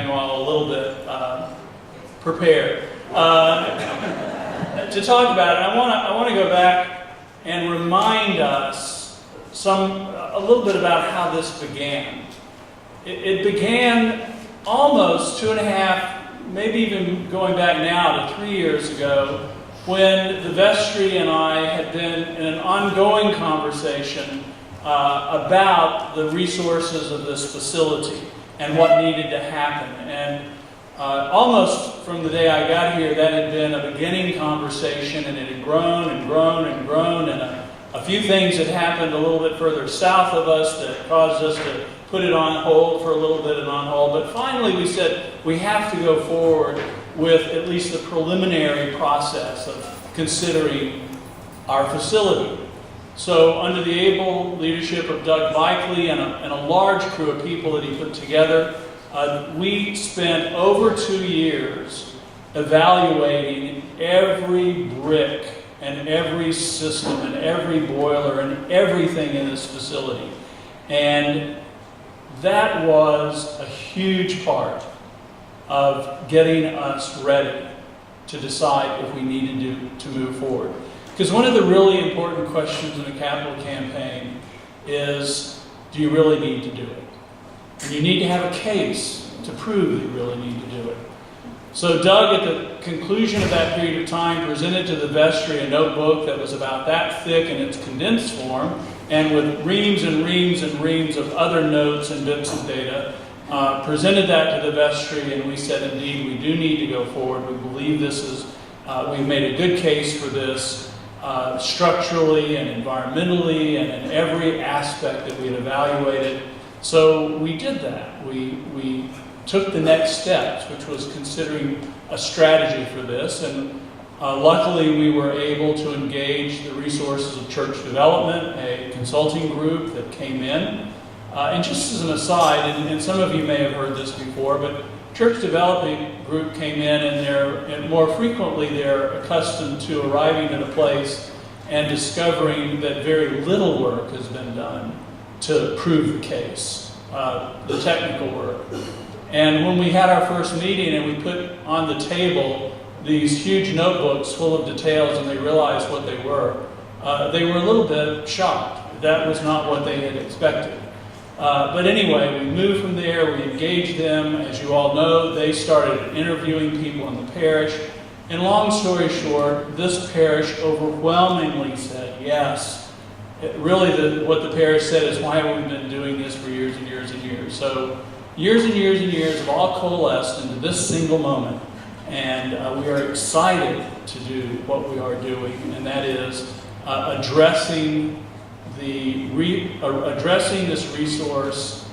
Emmanuel a little bit prepared to talk about it. I want to go back and remind us a little bit about how this began. It began almost 2.5, maybe even going back now to 3 years ago, when the vestry and I had been in an ongoing conversation about the resources of this facility and what needed to happen. And almost from the day I got here, that had been a beginning conversation, and it had grown and grown and grown, and a few things had happened a little bit further south of us that caused us to put it on hold for a little bit and on hold. But finally we said we have to go forward with at least the preliminary process of considering our facility. So under the able leadership of Doug Bikely and a large crew of people that he put together, we spent over 2 years evaluating every brick and every system and every boiler and everything in this facility. And that was a huge part of getting us ready to decide if we needed to move forward. Because one of the really important questions in a capital campaign is, do you really need to do it? And you need to have a case to prove that you really need to do it. So Doug, at the conclusion of that period of time, presented to the vestry a notebook that was about that thick in its condensed form, and with reams and reams and reams of other notes and bits of data, presented that to the vestry, and we said, indeed, we do need to go forward. We believe this is, we've made a good case for this structurally and environmentally and in every aspect that we had evaluated. So we did that. We took the next steps, which was considering a strategy for this, and luckily we were able to engage the resources of church development, a consulting group that came in. And just as an aside, and some of you may have heard this before, but church development group came in, and more frequently they're accustomed to arriving at a place and discovering that very little work has been done to prove the case, the technical work. And when we had our first meeting and we put on the table these huge notebooks full of details and they realized what they were a little bit shocked. That was not what they had expected. But anyway, we moved from there, we engaged them. As you all know, they started interviewing people in the parish. And long story short, this parish overwhelmingly said yes. What the parish said is, why have we been doing this for years and years and years? So years and years and years have all coalesced into this single moment. And we are excited to do what we are doing, and that is addressing this resource,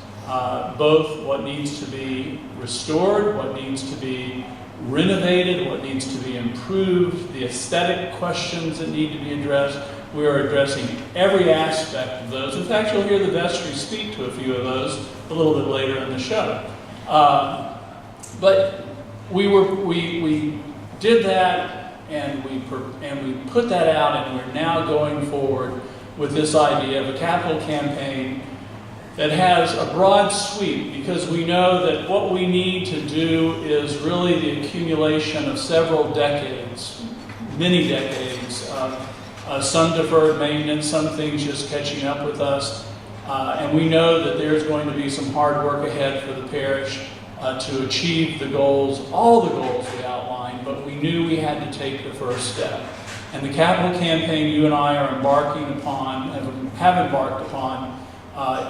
both what needs to be restored, what needs to be renovated, what needs to be improved, the aesthetic questions that need to be addressed. We are addressing every aspect of those. In fact, you'll hear the vestry speak to a few of those a little bit later in the show. But we did that, and we put that out, and we're now going forward with this idea of a capital campaign that has a broad sweep, because we know that what we need to do is really the accumulation of several decades, many decades, some deferred maintenance, some things just catching up with us. And we know that there's going to be some hard work ahead for the parish to achieve the goals, all the goals we outlined, but we knew we had to take the first step. And the capital campaign you and I are embarking upon, have embarked upon,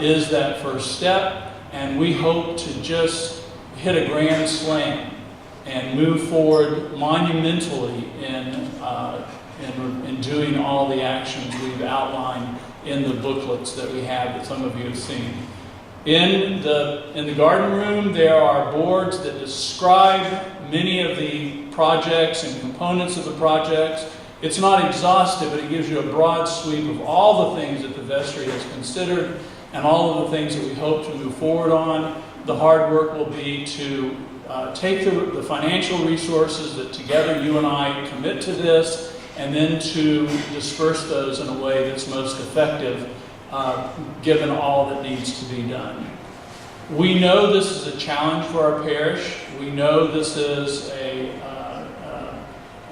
is that first step, and we hope to just hit a grand slam and move forward monumentally in doing all the actions we've outlined in the booklets that we have, that some of you have seen. In the garden room, there are boards that describe many of the projects and components of the projects. It's not exhaustive, but it gives you a broad sweep of all the things that the vestry has considered and all of the things that we hope to move forward on. The hard work will be to take the financial resources that together you and I commit to this, and then to disperse those in a way that's most effective, given all that needs to be done. We know this is a challenge for our parish. We know this is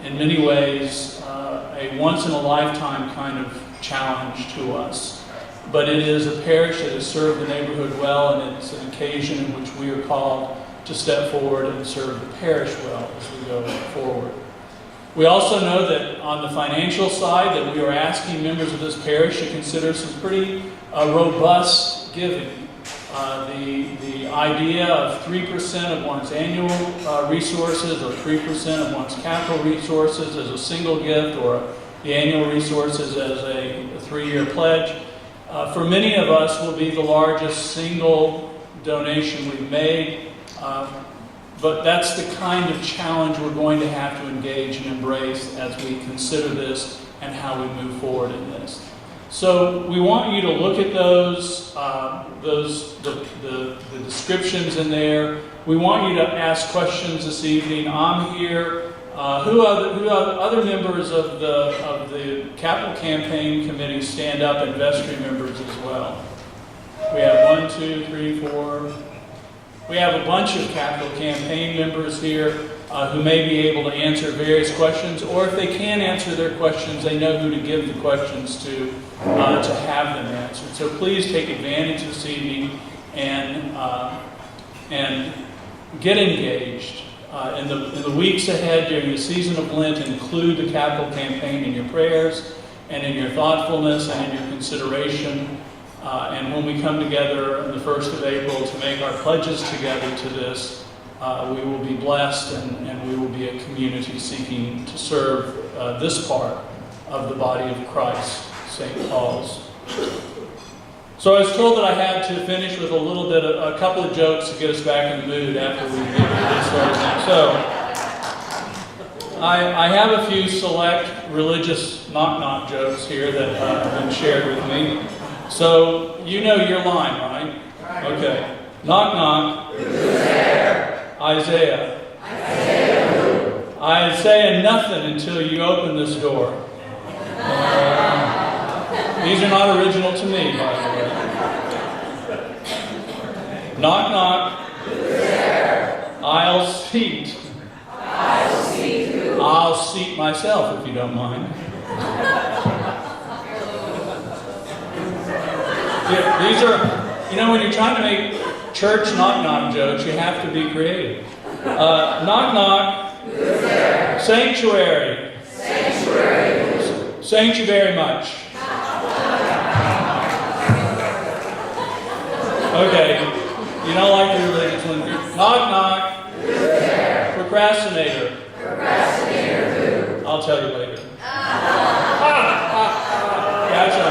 in many ways, a once-in-a-lifetime kind of challenge to us. But it is a parish that has served the neighborhood well, and it's an occasion in which we are called to step forward and serve the parish well as we go forward. We also know that on the financial side that we are asking members of this parish to consider some pretty robust giving. The idea of 3% of one's annual resources or 3% of one's capital resources as a single gift, or the annual resources as a 3-year pledge, for many of us will be the largest single donation we've made. But that's the kind of challenge we're going to have to engage and embrace as we consider this and how we move forward in this. So we want you to look at the descriptions in there. We want you to ask questions this evening. I'm here. Who other members of the Capital Campaign Committee stand up, and vestry members as well? We have 1, 2, 3, 4. We have a bunch of Capital Campaign members here who may be able to answer various questions, or if they can't answer their questions, they know who to give the questions to have them answered. So please take advantage this evening and get engaged. In the weeks ahead during the season of Lent, include the Capital Campaign in your prayers and in your thoughtfulness and in your consideration. And when we come together on the 1st of April to make our pledges together to this, we will be blessed, and we will be a community seeking to serve this part of the body of Christ, St. Paul's. So I was told that I had to finish with a couple of jokes to get us back in the mood after we get started. So I have a few select religious knock-knock jokes here that have been shared with me. So you know your line, right? Okay. Knock, knock. Who's there? Isaiah. Isaiah who? Isaiah nothing until you open this door. These are not original to me, by the way. Knock, knock. Who's there? I'll seat. I'll seat who? I'll seat myself, if you don't mind. Yeah, these are, when you're trying to make church knock-knock jokes, you have to be creative. Knock-knock. Who's there? Sanctuary. Sanctuary. Thank you very much. Okay, you don't like the religious one. Knock-knock. Who's there? Procrastinator. Procrastinator who? I'll tell you later. Gotcha.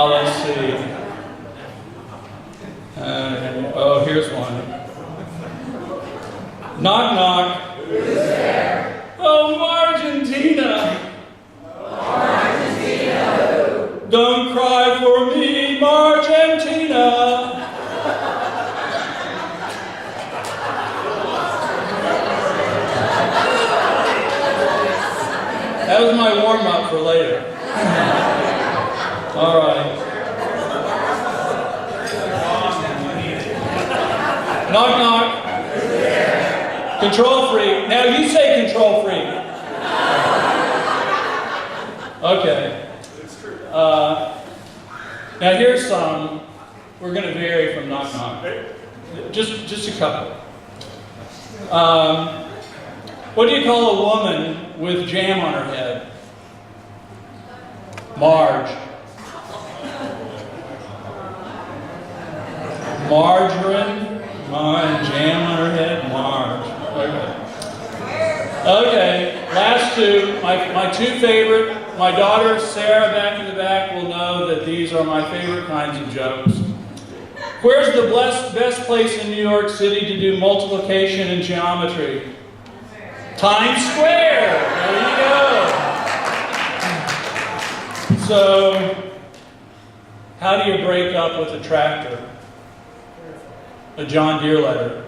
Let's see. Here's one. Knock, knock. Who's there? Oh, Argentina. Argentina who? Don't cry for me, Argentina. That was my warm-up for later. All right. Knock, knock. Control freak. Now you say control freak. Okay. Now here's some. We're going to vary from knock, knock. Just a couple. What do you call a woman with jam on her head? Marge. Margarine, jam on her head, Marge. Okay, last two. My two favorite. My daughter Sarah, back in the back, will know that these are my favorite kinds of jokes. Where's the best place in New York City to do multiplication and geometry? Times Square. There you go. So, how do you break up with a tractor? A John Deere letter.